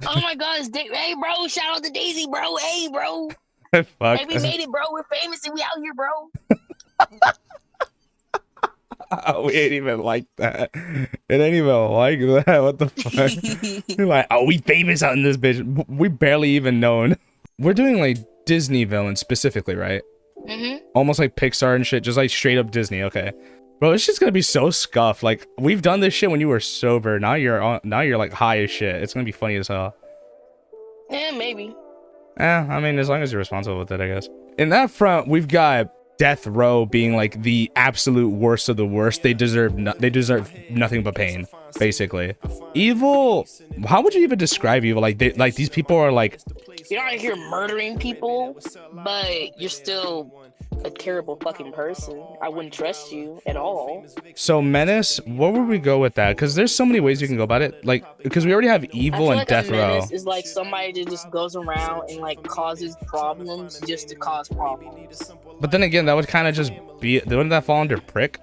Oh my God, hey bro, shout out to Daisy, bro. Hey bro. Fuck. Hey, we made it, bro. We're famous and we out here, bro. Oh, we ain't even like that. It ain't even like that. What the fuck? You're like, oh, we famous out in this bitch. We barely even known. We're doing like Disney villains specifically, right? Almost like Pixar and shit, just like straight up Disney. Okay, bro, it's just gonna be so scuffed. Like we've done this shit when you were sober. Now you're like high as shit. It's gonna be funny as hell. Yeah, maybe. I mean, as long as you're responsible with it, I guess. In that front, we've got Death Row being like the absolute worst of the worst. They deserve nothing but pain, basically. Evil. How would you even describe evil? Like these people are like, You're not here murdering people, but you're still a terrible fucking person. I wouldn't trust you at all. so menace. Where would we go with that? Because there's so many ways you can go about it. Like, because we already have evil and like Death a Row. menace is like somebody that just goes around and like causes problems just to cause problems. But then again, that would kind of just be. Wouldn't that fall under prick?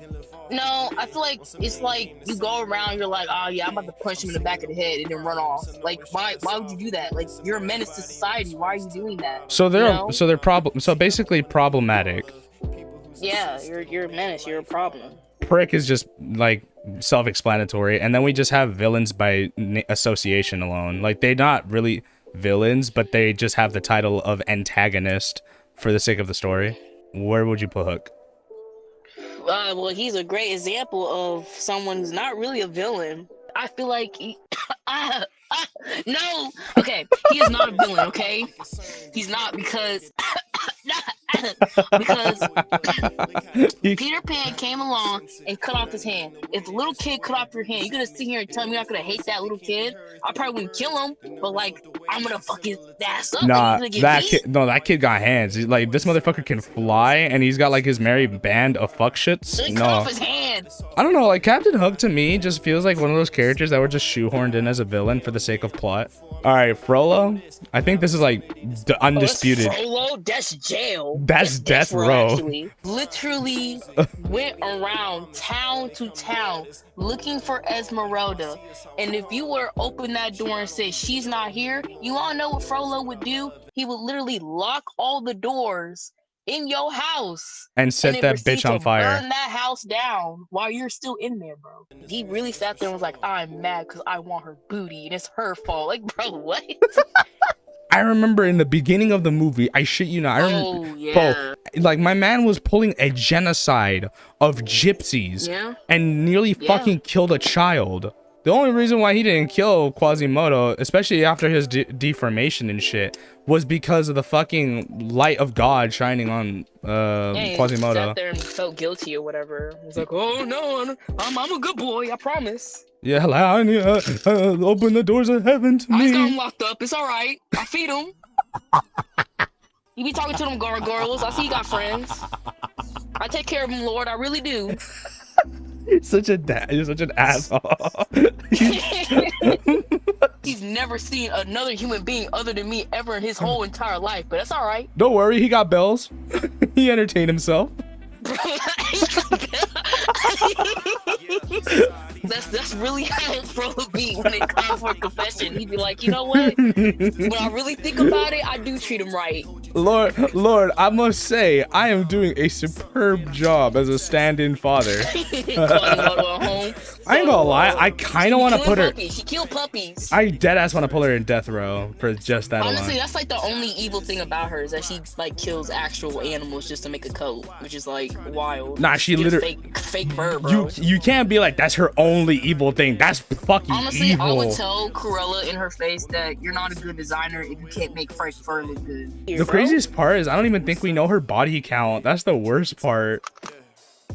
No, I feel like it's like you go around, you're like, oh yeah, I'm about to punch him in the back of the head and then run off. Like, why would you do that? Like, you're a menace to society. Why are you doing that? So they're You know? so basically problematic. Yeah, you're a menace. You're a problem. Prick is just like self-explanatory, and then we just have villains by association alone. Like they're not really villains, but they just have the title of antagonist for the sake of the story. Where would you put Hook? Well, he's a great example of someone who's not really a villain. I feel like no, okay, he is not a villain. Okay, he's not because Peter Pan came along and cut off his hand. If the little kid cut off your hand, you're gonna sit here and tell me you're not gonna hate that little kid? I probably wouldn't kill him, but like I'm gonna fuck his ass up. Nah, like, that kid got hands. Like this motherfucker can fly, and he's got like his merry band of fuck shits. He cut off his hand. I don't know. Like Captain Hook to me just feels like one of those characters that were just shoehorned in as a villain for the sake of plot. All right, Frollo. I think this is like the undisputed. Frollo, that's jail. That's Death Row. Actually, literally went around town to town looking for Esmeralda. And if you were to open that door and say she's not here, you all know what Frollo would do? He would literally lock all the doors in your house and set that bitch on fire. Burn that house down while you're still in there, bro. He really sat there and was like, I'm mad because I want her booty and it's her fault. Like, bro, what? I remember in the beginning of the movie, I shit you not. I remember, bro, like my man was pulling a genocide of gypsies and nearly fucking killed a child. The only reason why he didn't kill Quasimodo, especially after his deformation and shit, was because of the fucking light of God shining on Quasimodo. He sat there and felt guilty or whatever. He's like, oh no, I'm a good boy, I promise. Yeah, open the doors of heaven to me. I got him locked up. It's all right. I feed him. You be talking to them gargoyles. I see you got friends. I take care of them, Lord. I really do. You're such a dad. You're such an asshole. He's never seen another human being other than me ever in his whole entire life, but that's all right. Don't worry, he got bells. He entertained himself. That's really how Fro would be when it comes for confession. He'd be like, you know what? When I really think about it, I do treat him right. Lord, I must say, I am doing a superb job as a stand-in father. I ain't gonna lie, I kind of want to put her. She killed puppies. I deadass want to put her in death row for just that. Honestly, alone. That's like the only evil thing about her is that she like kills actual animals just to make a coat, which is like wild. Nah, she literally fake fur, bro. You can't be like that's her only evil thing. That's fucking honestly, evil. I would tell Cruella in her face that you're not a good designer if you can't make fake fur look good. The craziest part is I don't even think we know her body count. That's the worst part.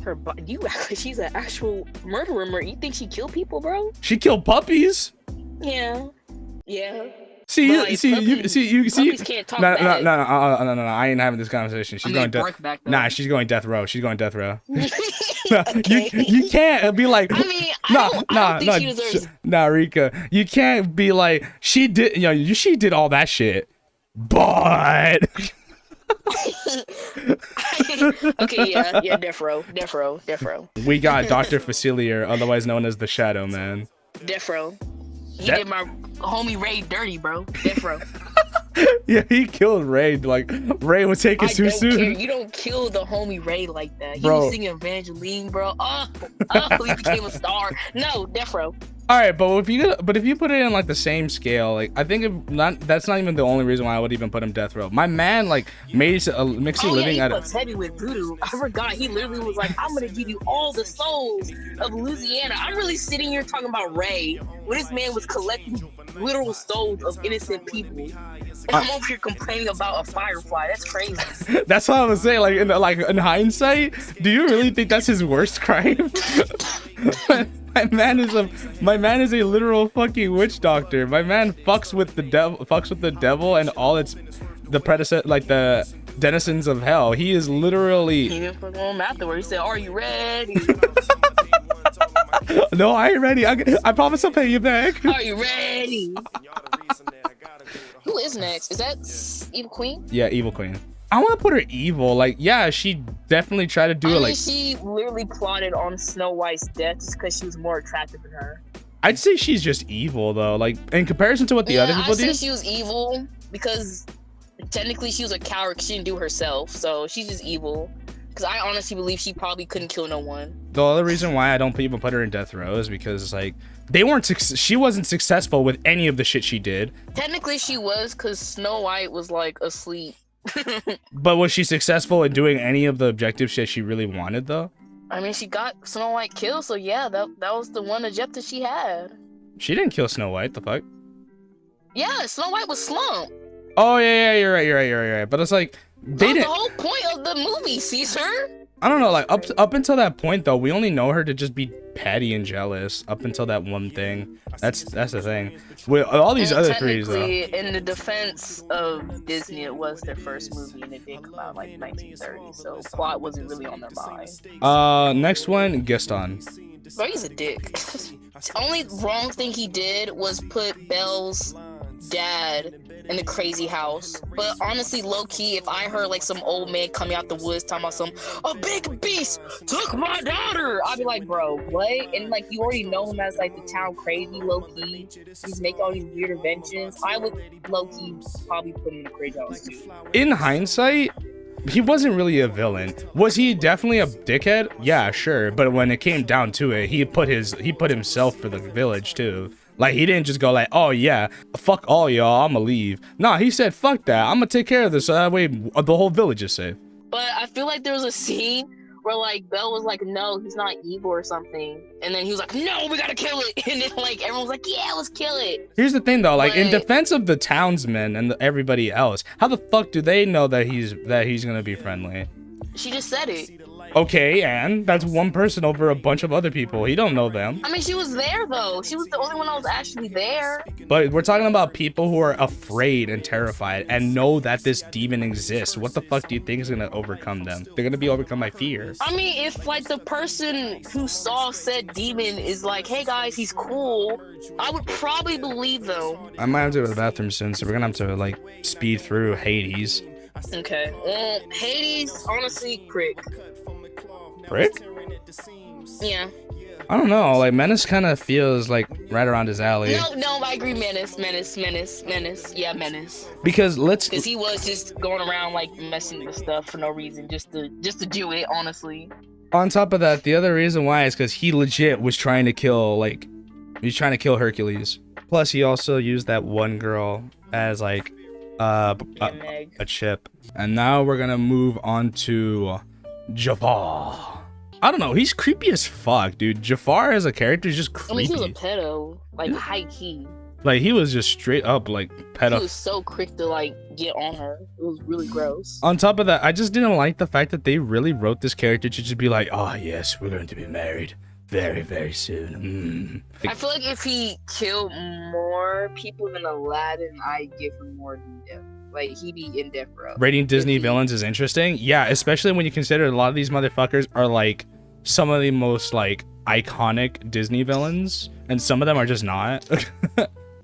Her body, she's an actual murderer. You think she killed people, bro? She killed puppies. Yeah. See, puppies can't talk back. No. I ain't having this conversation. She's going death. Nah, she's going death row. She's going death row. Okay. You can't be like. I mean, I don't think she deserves. Nah, Rika, you can't be like she did. You know, she did all that shit, but. Okay, yeah, death row. We got Dr. Facilier, otherwise known as the Shadow Man. Death row. He did my homie Ray dirty, bro. Death row. Yeah, he killed Ray. Like, Ray would take it too soon. Care. You don't kill the homie Ray like that. He Bro. was singing Evangeline, bro. He became a star. No, Death row. All right, but if you put it in like the same scale, like I think that's not even the only reason why I would even put him death row. My man like made a mixy living he at was heavy with voodoo. I forgot. He literally was like, "I'm gonna give you all the souls of Louisiana." I'm really sitting here talking about Ray when this man was collecting literal souls of innocent people. And I'm over here complaining about a firefly. That's crazy. That's what I was saying. Like in hindsight, do you really think that's his worst crime? My man is a literal fucking witch doctor. My man fucks with the devil and all the predecessor, like the denizens of hell. He is literally. He even put him afterwards. He said, "Are you ready?" No, I ain't ready. I promise I'll pay you back. Are you ready? Who is next? Is that Evil Queen? Yeah, Evil Queen. I want to put her evil. Like, yeah, she definitely tried to do it. Like, she literally plotted on Snow White's death just because she was more attractive than her. I'd say she's just evil though. Like in comparison to what the other people do. I'd say she was evil because technically she was a coward. She didn't do it herself, so she's just evil. Because I honestly believe she probably couldn't kill no one. The other reason why I don't even put her in death row is because like she wasn't successful with any of the shit she did. Technically she was, because Snow White was like asleep. But was she successful in doing any of the objective shit she really wanted though? I mean, she got Snow White killed, so yeah, that was the one objective she had. She didn't kill Snow White. The fuck? Yeah, Snow White was slumped. Oh yeah, you're right. But it's like they didn't. The whole point of the movie, Caesar. I don't know, like up until that point though, we only know her to just be petty and jealous up until that one thing. That's the thing. With all these other threes though. In the defense of Disney, it was their first movie and it did come out like 1930, so plot wasn't really on their mind. Next one, Gaston. Bro, he's a dick. The only wrong thing he did was put Belle's dad in the crazy house. But honestly, low-key, if I heard like some old man coming out the woods talking about a big beast took my daughter, I'd be like, bro, what? And like, you already know him as like the town crazy, low-key. He's making all these weird inventions. I would low-key probably put him in the crazy house too. In hindsight, he wasn't really a villain. Was he definitely a dickhead? Yeah, sure. But when it came down to it, he put himself for the village too. Like, he didn't just go like, oh yeah, fuck all y'all, I'ma leave. Nah, he said, fuck that, I'ma take care of this so that way the whole village is safe. But I feel like there was a scene where like Belle was like, no, he's not evil or something. And then he was like, no, we gotta kill it. And then like everyone was like, yeah, let's kill it. Here's the thing though, like in defense of the townsmen and everybody else, how the fuck do they know that he's gonna be friendly? She just said it. Okay, and that's one person over a bunch of other people. He don't know them. I mean, she was there though. She was the only one that was actually there. But we're talking about people who are afraid and terrified and know that this demon exists. What the fuck do you think is gonna overcome them? They're gonna be overcome by fear. I mean, if like the person who saw said demon is like, hey guys, he's cool, I would probably believe them. I might have to go to the bathroom soon, so we're gonna have to like speed through Hades. Okay. Hades, honestly, crick. Prick? Yeah. I don't know, like Menace kind of feels like right around his alley. No, I agree. Menace. Yeah, Menace. Because he was just going around like messing with stuff for no reason, just to do it, honestly. On top of that, the other reason why is because he legit was trying to kill Hercules. Plus, he also used that one girl as like a chip. And now we're gonna move on to Jafar. I don't know, he's creepy as fuck, dude. Jafar as a character is just creepy. I mean, he was a pedo, like high key. Like he was just straight up like pedo. He was so quick to like get on her. It was really gross. On top of that, I just didn't like the fact that they really wrote this character to just be like, oh yes, we're going to be married very, very soon. I feel like if he killed more people than Aladdin, I'd give him more than death. Like, he'd be in death row. Rating Disney villains is interesting. Yeah, especially when you consider a lot of these motherfuckers are like some of the most like iconic Disney villains, and some of them are just not.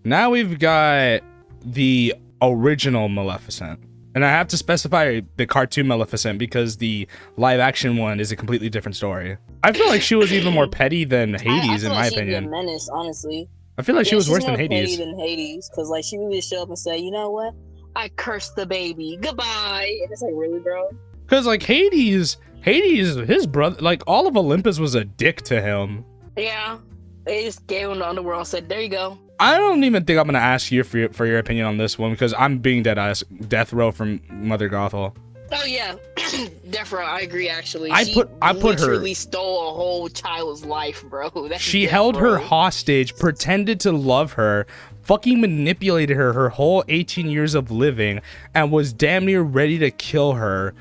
Now we've got the original Maleficent. And I have to specify the cartoon Maleficent because the live action one is a completely different story. I feel like she was even more petty than Hades in my opinion. She'd be a menace, honestly. I feel like she was worse than She's Hades. more petty than Hades, because like she would just show up and say, you know what? I cursed the baby. Goodbye. And it's like, really, bro? Because like Hades, his brother, like all of Olympus was a dick to him. Yeah. They just gave him the underworld and said, there you go. I don't even think I'm gonna ask you for your opinion on this one because I'm being dead ass death row from Mother Gothel. Oh yeah, Death Row, I agree. Actually, I put her. Literally stole a whole child's life, bro. She held her hostage, pretended to love her, fucking manipulated her whole 18 years of living, and was damn near ready to kill her,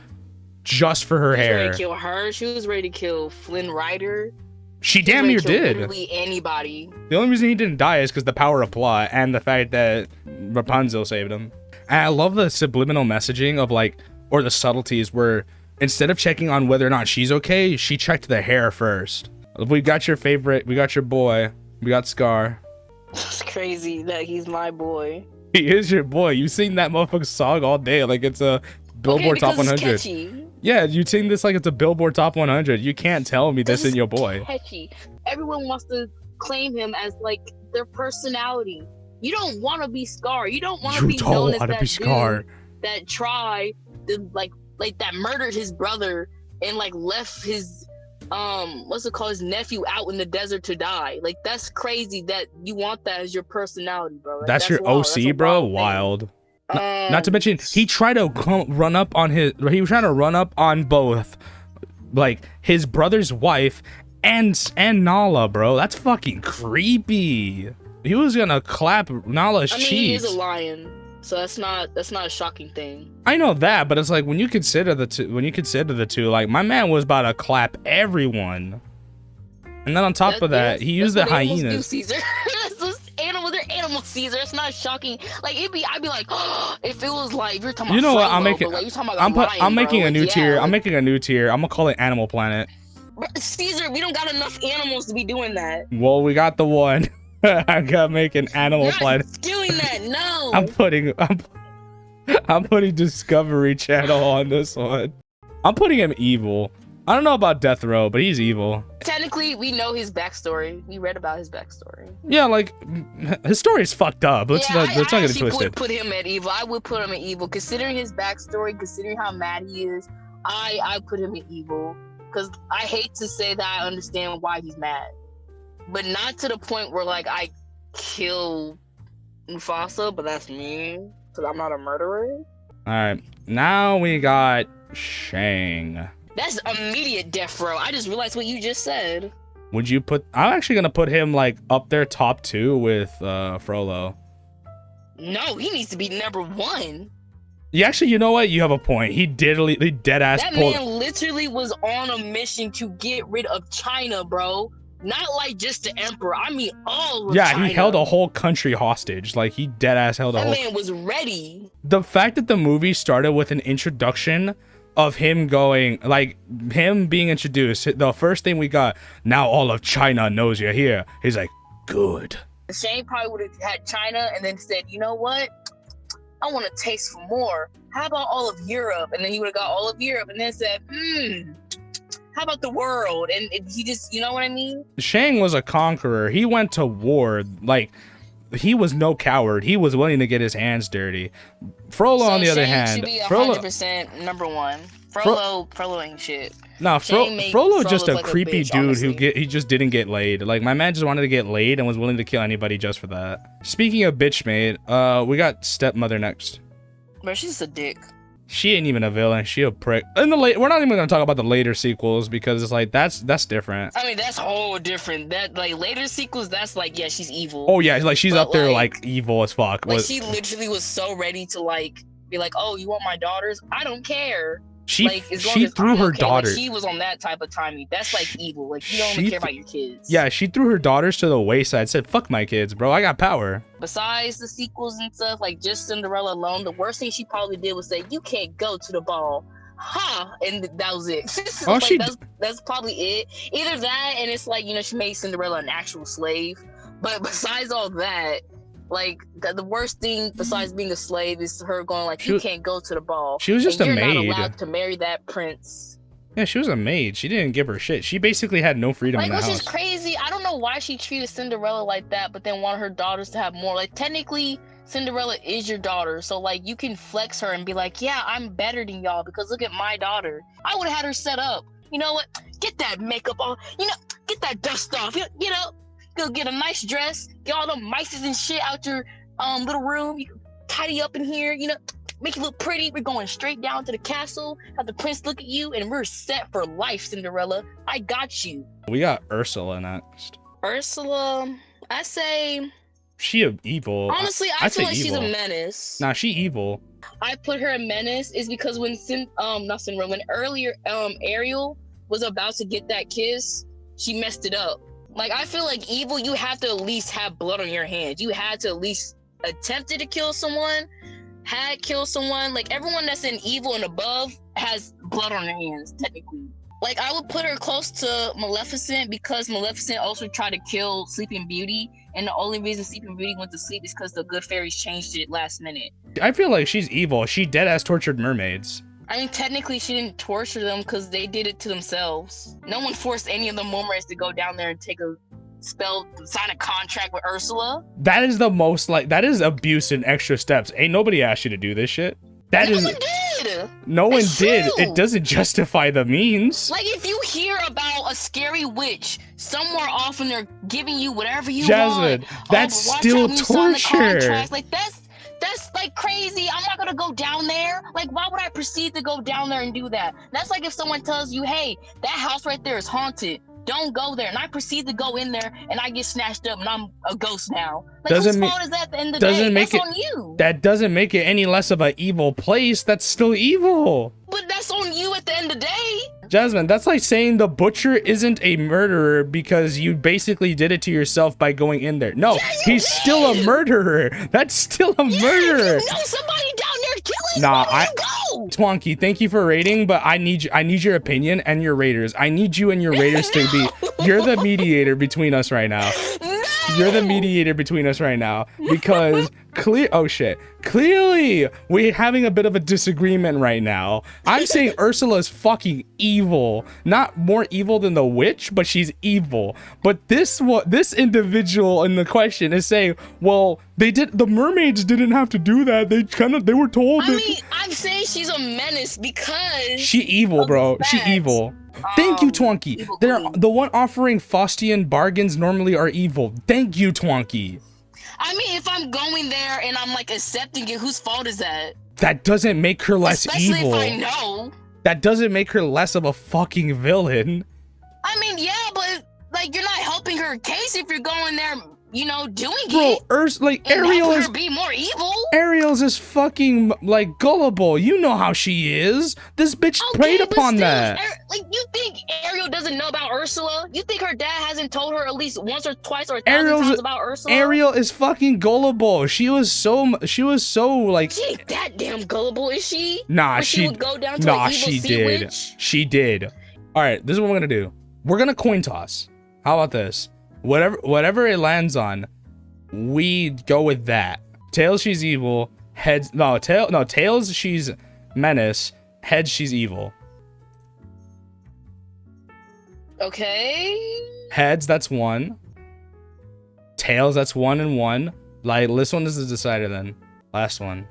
just for her hair. Ready to kill her. She was ready to kill Flynn Rider. She damn near did. Literally anybody. The only reason he didn't die is because the power of plot and the fact that Rapunzel saved him. And I love the subliminal messaging of like, or the subtleties where instead of checking on whether or not she's okay, she checked the hair first. We got your favorite, we got your boy, we got Scar. It's crazy that he's my boy. He is your boy. You sing that motherfucking song all day like it's a Billboard Top 100. It's catchy. Yeah, you sing this like it's a Billboard Top 100. You can't tell me this isn't your boy. Catchy. Everyone wants to claim him as like their personality. You don't want to be Scar. You don't want to be known as that dude that tried to like that murdered his brother and like left his his nephew out in the desert to die. Like that's crazy that you want that as your personality, bro. Like, that's your wild. OC, bro. Wild. Not to mention, he tried to run up on both, like his brother's wife and Nala, bro. That's fucking creepy. He was gonna clap Nala's cheeks. He is a lion, so that's not a shocking thing. I know that, but it's like when you consider the two, like my man was about to clap everyone, and then on top of that, he used the hyenas. They're animal Caesar. It's not shocking. Like I'd be like, oh, if it was like you're talking about. You know what? I'm making a new tier. Like, I'm making a new tier. I'm gonna call it Animal Planet. Caesar, we don't got enough animals to be doing that. Well, we got the one. I gotta make an Animal Planet. Doing that, no. I'm putting Discovery Channel on this one. I'm putting him evil. I don't know about Death Row, but he's evil. Technically, we know his backstory. We read about his backstory. Yeah, like his story is fucked up. Let's not get it twisted. Put him at evil. I would put him at evil, considering his backstory, considering how mad he is. I put him at evil because I hate to say that I understand why he's mad, but not to the point where like I kill Mufasa. But that's me because I'm not a murderer. All right, now we got Shang. That's immediate death row. I just realized what you just said. Would you put... I'm actually going to put him, like, up there top 2 with Frollo. No, he needs to be number 1. Yeah, actually, you know what? You have a point. He dead-ass That man literally was on a mission to get rid of China, bro. Not, like, just the emperor. I mean, all of China. Yeah, he held a whole country hostage. Like, he dead-ass held a whole... That man was ready. The fact that the movie started with an introduction... of him going, like, him being introduced, the first thing we got, now all of China knows you're here. He's like, good. Shane probably would have had China and then said, you know what? I want to taste for more. How about all of Europe? And then he would have got all of Europe and then said, how about the world? And he just, you know what I mean? Shang was a conqueror. He went to war. Like, he was no coward. He was willing to get his hands dirty. Frollo, on the other hand, should be 100% number 1. Frollo ain't shit. Nah, Frollo just a creepy dude who he just didn't get laid. Like my man just wanted to get laid and was willing to kill anybody just for that. Speaking of bitch made, we got Stepmother next. But she's a dick. She ain't even a villain. She a prick. In the we're not even gonna talk about the later sequels because it's like that's different. I mean that's whole different. That like later sequels, that's like yeah, she's evil. Oh yeah, like she's up there like evil as fuck. Like she literally was so ready to like be like, oh, you want my daughters? I don't care. She threw her daughter. Like, she was on that type of timing. That's like evil. Like you don't even care about your kids. Yeah, she threw her daughters to the wayside. Said, "Fuck my kids, bro. I got power." Besides the sequels and stuff, like just Cinderella alone, the worst thing she probably did was say, "You can't go to the ball." And that was it. Oh, like, that's probably it. Either that, and it's like she made Cinderella an actual slave. But besides all that. Like the worst thing besides being a slave is her going like you can't go to the ball. She was just a maid. You're not allowed to marry that prince. Yeah, she was a maid. She didn't give her shit. She basically had no freedom in the house. Which is crazy. I don't know why she treated Cinderella like that, but then wanted her daughters to have more. Like, technically, Cinderella is your daughter, so like you can flex her and be like, yeah, I'm better than y'all because look at my daughter. I would have had her set up. You know what? Get that makeup on. You know, get that dust off. You know, go get a nice dress. Get all the mices and shit out your little room. You can tidy up in here. You know, make you look pretty. We're going straight down to the castle. Have the prince look at you, and we're set for life, Cinderella. I got you. We got Ursula next. Ursula, I say. She evil. Honestly, I feel like evil. she's a menace. Nah, she evil. I put her a menace is because when not Cinderella, when earlier Ariel was about to get that kiss, she messed it up. Like, I feel like evil, you have to at least have blood on your hands. You had to at least attempted to kill someone, had killed someone. Like, everyone that's in evil and above has blood on their hands, technically. Like, I would put her close to Maleficent because Maleficent also tried to kill Sleeping Beauty, and the only reason Sleeping Beauty went to sleep is because the good fairies changed it last minute. I feel like she's evil. She deadass tortured mermaids. I mean, technically, she didn't torture them because they did it to themselves. No one forced any of the mermaids to go down there and take a spell, sign a contract with Ursula. That is the most, like, that is abuse in extra steps. Ain't nobody asked you to do this shit. That is. No one did. No one did. True. It doesn't justify the means. Like, if you hear about a scary witch somewhere off and they're giving you whatever you Jasmine, want, that's still torture. Like, that's like crazy. I'm not gonna go down there. Like, why would I proceed to go down there and do that? That's like if someone tells you, hey, that house right there is haunted. Don't go there. And I proceed to go in there and I get snatched up and I'm a ghost now. Like, whose fault is that at the end of the day? That's on you. That doesn't make it any less of an evil place. That's still evil. But that's on you at the end of the day. Jasmine, that's like saying the butcher isn't a murderer because you basically did it to yourself by going in there. No, yeah, he's still a murderer. That's still a murderer. You know somebody down there killing. Nah, go. Twonky, thank you for rating, but I need your opinion and your raters. I need you and your raters to be. You're the mediator between us right now. No. You're the mediator between us right now because clearly we're having a bit of a disagreement right now. I'm saying Ursula's fucking evil, not more evil than the witch, but she's evil. But this individual in the question is saying, well, the mermaids didn't have to do that. They were told. I mean, I'm saying she's a menace because she evil, bro. She evil. Thank you, Twonky. They're the one offering Faustian bargains normally are evil. Thank you, Twonky. I mean, if I'm going there and I'm like accepting it, whose fault is that? That doesn't make her less Especially evil. If I know. That doesn't make her less of a fucking villain. I mean, yeah, but like you're not helping her case if you're going there, you know, doing it. Bro, Ariel is be more evil. Ariel's is fucking like gullible. You know how she is. This bitch preyed upon that. Like, you think Ariel doesn't know about Ursula? You think her dad hasn't told her at least once or twice or 1,000 times about Ursula? Ariel is fucking gullible. She was so like. She ain't that damn gullible, is she? Nah, she would go down to an evil she sea did. Witch? She did. All right, this is what we're gonna do. We're gonna coin toss. How about this? Whatever it lands on, we go with that. Tails, she's evil. Tails, she's menace. Heads, she's evil. Okay. Heads, that's 1. Tails, that's 1 and 1. Like, this one is the decider then. Last one.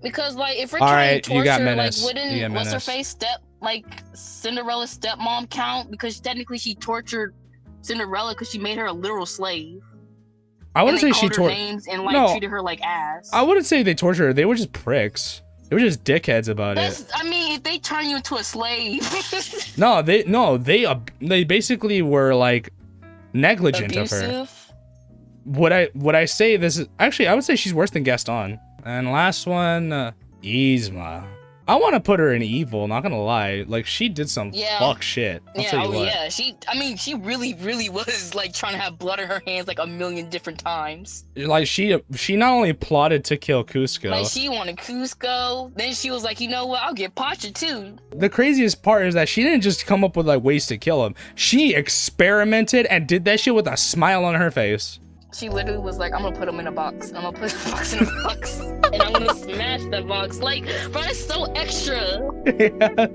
Because like if we're trying to torture, you got menace. Like wouldn't what's her face Cinderella's stepmom count? Because technically she tortured Cinderella because she made her a literal slave. I wouldn't say she tortured names and like treated her like ass. I wouldn't say they tortured her. They were just pricks. They were just dickheads about it. I mean, if they turn you into a slave. they basically were like negligent abusive? Of her. Would I say this is actually I would say she's worse than Gaston. And last one, Yzma. I want to put her in evil, not gonna lie. Like, she did some fuck shit. I'll tell you what. Yeah. She really, really was like trying to have blood in her hands like a million different times. Like, she not only plotted to kill Cusco. Like, she wanted Cusco. Then she was like, you know what? I'll get Pacha too. The craziest part is that she didn't just come up with like ways to kill him. She experimented and did that shit with a smile on her face. She literally was like, I'm gonna put him in a box. I'm gonna put the box in a box. And I'm gonna smash that box. Like, bro, it's so extra. Yeah.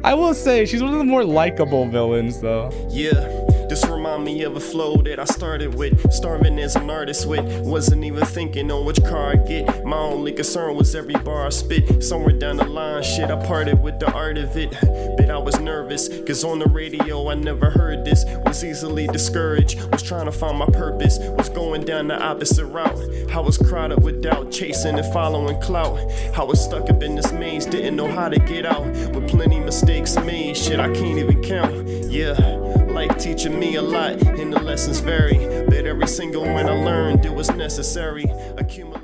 I will say, she's one of the more likable villains, though. Yeah. This remind me of a flow that I started with. Starving as an artist with. Wasn't even thinking on which car I get. My only concern was every bar I spit. Somewhere down the line, shit, I parted with the art of it. But I was nervous, cause on the radio I never heard this. Was easily discouraged, was trying to find my purpose. Was going down the opposite route. I was crowded with doubt, chasing and following clout. I was stuck up in this maze, didn't know how to get out. With plenty mistakes made, shit I can't even count. Yeah, life teaching me a lot, and the lessons vary. But every single one I learned, it was necessary. Accumulate